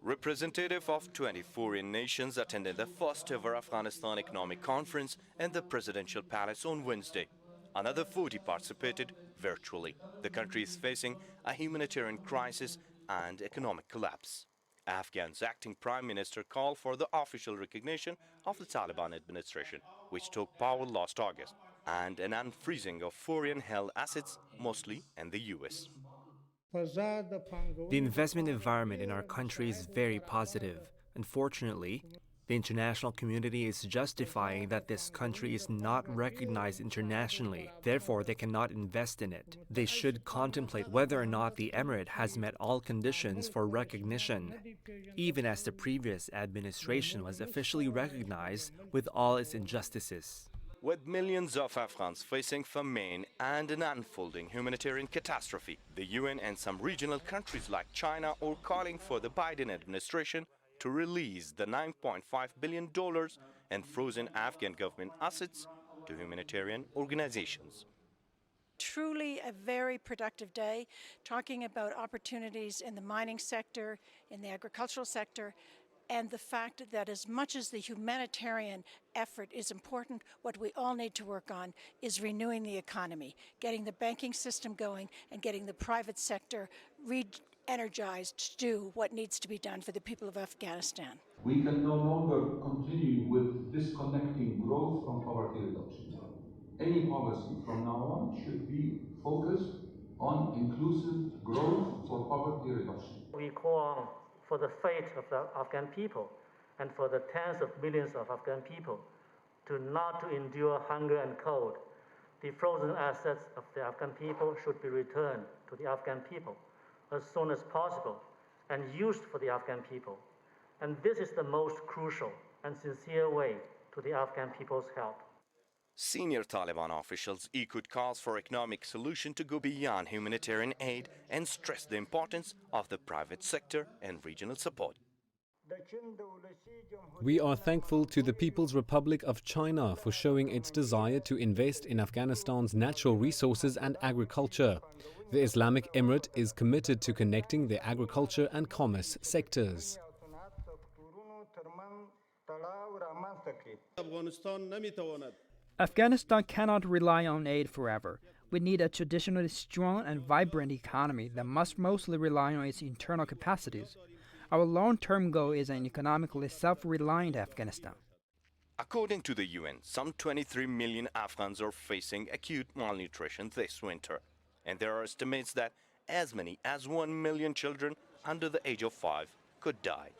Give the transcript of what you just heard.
Representatives of 20 foreign nations attended the first ever Afghanistan Economic Conference in the Presidential Palace on Wednesday. Another 40 participated virtually. The country is facing a humanitarian crisis and economic collapse. Afghan's acting prime minister called for the official recognition of the Taliban administration, which took power last August, and an unfreezing of foreign-held assets, mostly in the U.S. The investment environment in our country is very positive. Unfortunately, the international community is justifying that this country is not recognized internationally, therefore they cannot invest in it. They should contemplate whether or not the emirate has met all conditions for recognition, even as the previous administration was officially recognized with all its injustices. With millions of Afghans facing famine and an unfolding humanitarian catastrophe, the UN and some regional countries like China are calling for the Biden administration to release the $9.5 billion in frozen Afghan government assets to humanitarian organizations. Truly a very productive day, talking about opportunities in the mining sector, in the agricultural sector, and the fact that as much as the humanitarian effort is important, what we all need to work on is renewing the economy, getting the banking system going and getting the private sector re-energized to do what needs to be done for the people of Afghanistan. We can no longer continue with disconnecting growth from poverty reduction. Any policy from now on should be focused on inclusive growth for poverty reduction. We call on for the fate of the Afghan people and for the tens of millions of Afghan people to not to endure hunger and cold. The frozen assets of the Afghan people should be returned to the Afghan people as soon as possible and used for the Afghan people. And this is the most crucial and sincere way to the Afghan people's help. Senior Taliban officials echoed calls for economic solution to go beyond humanitarian aid and stressed the importance of the private sector and regional support. We are thankful to the People's Republic of China for showing its desire to invest in Afghanistan's natural resources and agriculture. The Islamic Emirate is committed to connecting the agriculture and commerce sectors. Afghanistan cannot rely on aid forever. We need a traditionally strong and vibrant economy that must mostly rely on its internal capacities. Our long-term goal is an economically self-reliant Afghanistan. According to the UN, some 23 million Afghans are facing acute malnutrition this winter, and there are estimates that as many as 1 million children under the age of 5 could die.